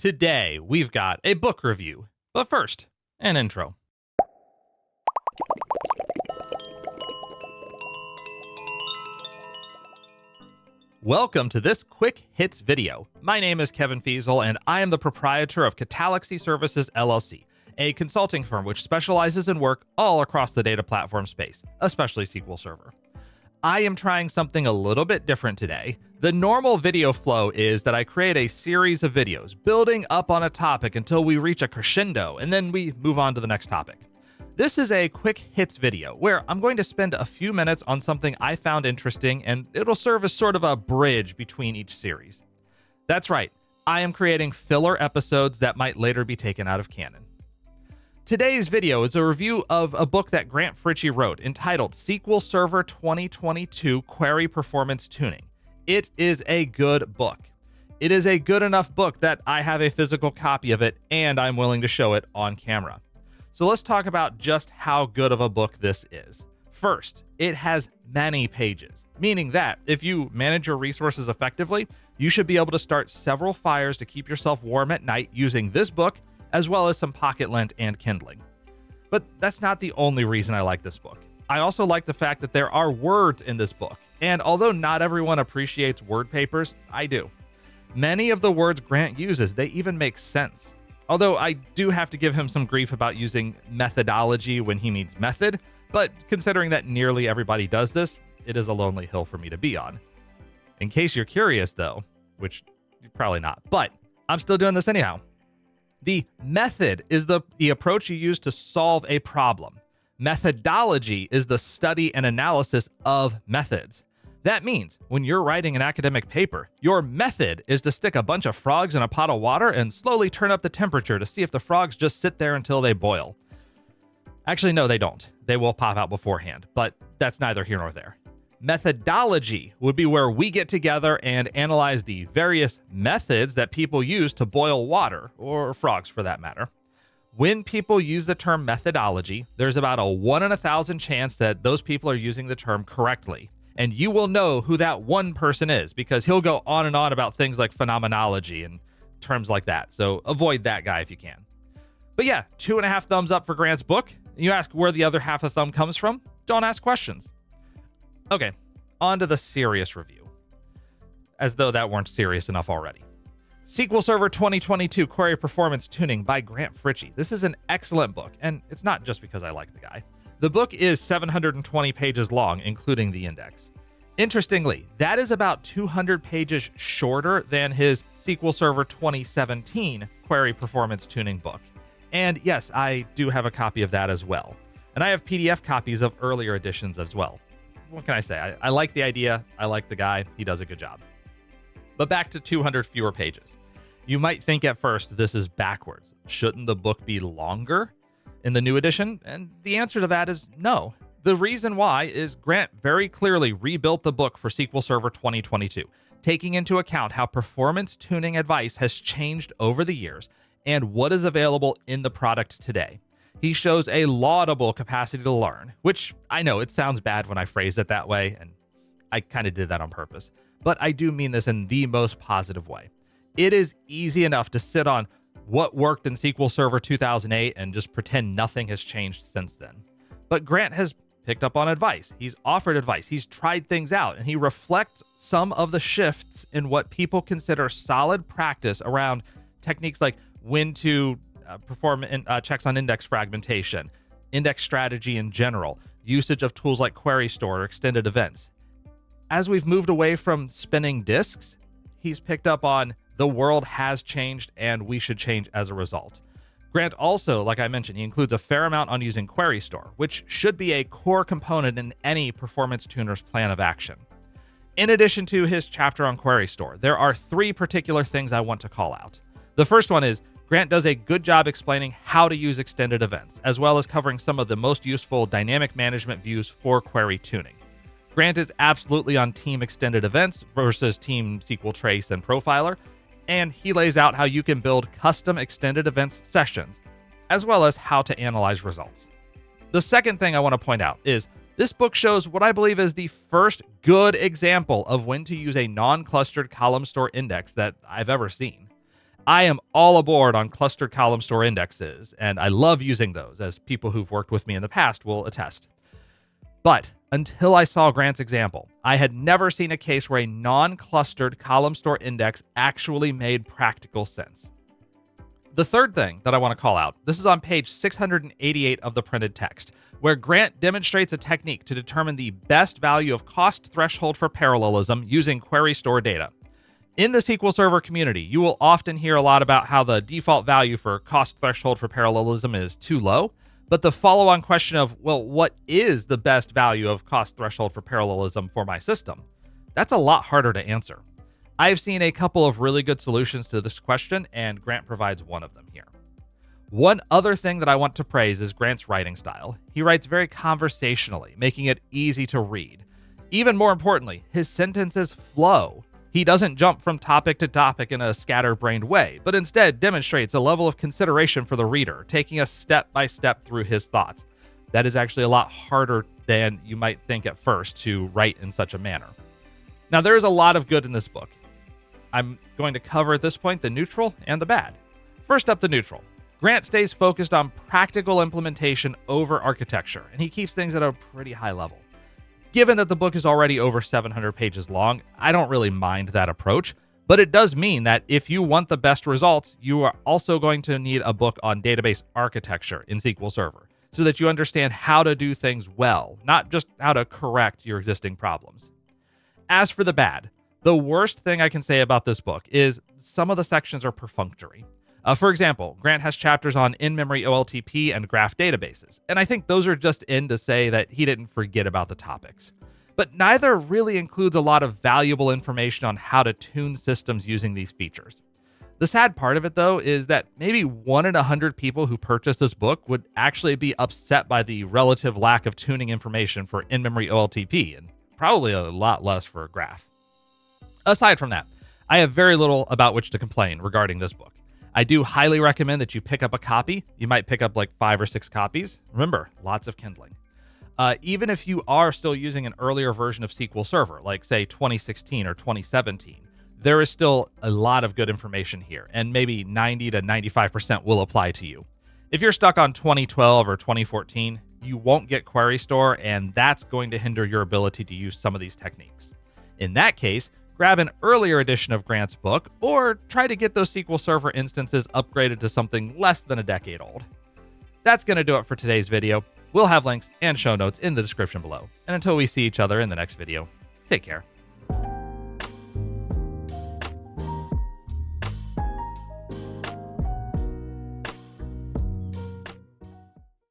Today, we've got a book review. But first, an intro. Welcome to this quick hits video. My name is Kevin Fiesel, and I am the proprietor of Catalaxy Services LLC, a consulting firm which specializes in work all across the data platform space, especially SQL Server. I am trying something a little bit different today. The normal video flow is that I create a series of videos, building up on a topic until we reach a crescendo, and then we move on to the next topic. This is a quick hits video where I'm going to spend a few minutes on something I found interesting, and it'll serve as sort of a bridge between each series. That's right, I am creating filler episodes that might later be taken out of canon. Today's video is a review of a book that Grant Fritchey wrote entitled SQL Server 2022 Query Performance Tuning. It is a good book. It is a good enough book that I have a physical copy of it and I'm willing to show it on camera. So let's talk about just how good of a book this is. First, it has many pages, meaning that if you manage your resources effectively, you should be able to start several fires to keep yourself warm at night using this book, as well as some pocket lint and kindling. But that's not the only reason I like this book. I also like the fact that there are words in this book, and although not everyone appreciates word papers, I do. Many of the words Grant uses, they even make sense. Although I do have to give him some grief about using methodology when he means method, but considering that nearly everybody does this, it is a lonely hill for me to be on. In case you're curious though, which you're probably not, but I'm still doing this anyhow. The method is the approach you use to solve a problem. Methodology is the study and analysis of methods. That means when you're writing an academic paper, your method is to stick a bunch of frogs in a pot of water and slowly turn up the temperature to see if the frogs just sit there until they boil. Actually, no, they don't. They will pop out beforehand, but that's neither here nor there. Methodology would be where we get together and analyze the various methods that people use to boil water, or frogs for that matter. When people use the term methodology, there's about a 1 in 1,000 chance that those people are using the term correctly. And you will know who that one person is because he'll go on and on about things like phenomenology and terms like that. So avoid that guy if you can. But yeah, 2.5 thumbs up for Grant's book. You ask where the other half of the thumb comes from? Don't ask questions. Okay, on to the serious review. As though that weren't serious enough already. SQL Server 2022 Query Performance Tuning by Grant Fritchey. This is an excellent book, and it's not just because I like the guy. The book is 720 pages long, including the index. Interestingly, that is about 200 pages shorter than his SQL Server 2017 Query Performance Tuning book. And yes, I do have a copy of that as well. And I have PDF copies of earlier editions as well. What can I say? I like the idea. I like the guy. He does a good job. But back to 200 fewer pages. You might think at first this is backwards. Shouldn't the book be longer in the new edition? And the answer to that is no. The reason why is Grant very clearly rebuilt the book for SQL Server 2022, taking into account how performance tuning advice has changed over the years and what is available in the product today. He shows a laudable capacity to learn, which I know it sounds bad when I phrase it that way, and I kind of did that on purpose, but I do mean this in the most positive way. It is easy enough to sit on what worked in SQL Server 2008 and just pretend nothing has changed since then. But Grant has picked up on advice. He's offered advice. He's tried things out, and he reflects some of the shifts in what people consider solid practice around techniques like when to perform checks on index fragmentation, index strategy in general, usage of tools like Query Store or extended events. As we've moved away from spinning disks, he's picked up on the world has changed and we should change as a result. Grant also, like I mentioned, he includes a fair amount on using Query Store, which should be a core component in any performance tuner's plan of action. In addition to his chapter on Query Store, there are 3 particular things I want to call out. The first one is Grant does a good job explaining how to use extended events, as well as covering some of the most useful dynamic management views for query tuning. Grant is absolutely on Team Extended Events versus Team SQL Trace and Profiler, and he lays out how you can build custom extended events sessions, as well as how to analyze results. The second thing I want to point out is this book shows what I believe is the first good example of when to use a non-clustered column store index that I've ever seen. I am all aboard on clustered column store indexes, and I love using those, as people who've worked with me in the past will attest. But until I saw Grant's example, I had never seen a case where a non-clustered column store index actually made practical sense. The third thing that I want to call out, this is on page 688 of the printed text, where Grant demonstrates a technique to determine the best value of cost threshold for parallelism using query store data. In the SQL Server community, you will often hear a lot about how the default value for cost threshold for parallelism is too low, but the follow-on question of, well, what is the best value of cost threshold for parallelism for my system? That's a lot harder to answer. I've seen a couple of really good solutions to this question, and Grant provides one of them here. One other thing that I want to praise is Grant's writing style. He writes very conversationally, making it easy to read. Even more importantly, his sentences flow. He doesn't jump from topic to topic in a scatterbrained way, but instead demonstrates a level of consideration for the reader, taking us step by step through his thoughts. That is actually a lot harder than you might think at first to write in such a manner. Now, there is a lot of good in this book. I'm going to cover at this point the neutral and the bad. First up, the neutral. Grant stays focused on practical implementation over architecture, and he keeps things at a pretty high level. Given that the book is already over 700 pages long, I don't really mind that approach, but it does mean that if you want the best results, you are also going to need a book on database architecture in SQL Server, so that you understand how to do things well, not just how to correct your existing problems. As for the bad, the worst thing I can say about this book is some of the sections are perfunctory. For example, Grant has chapters on in-memory OLTP and graph databases, and I think those are just in to say that he didn't forget about the topics. But neither really includes a lot of valuable information on how to tune systems using these features. The sad part of it, though, is that maybe 1 in 100 people who purchase this book would actually be upset by the relative lack of tuning information for in-memory OLTP, and probably a lot less for graph. Aside from that, I have very little about which to complain regarding this book. I do highly recommend that you pick up a copy. You might pick up like 5 or 6 copies. Remember, lots of Kindling. Even if you are still using an earlier version of SQL Server, like say 2016 or 2017, there is still a lot of good information here, and maybe 90 to 95% will apply to you. If you're stuck on 2012 or 2014, you won't get Query Store, and that's going to hinder your ability to use some of these techniques. In that case, grab an earlier edition of Grant's book, or try to get those SQL Server instances upgraded to something less than a decade old. That's going to do it for today's video. We'll have links and show notes in the description below. And until we see each other in the next video, take care.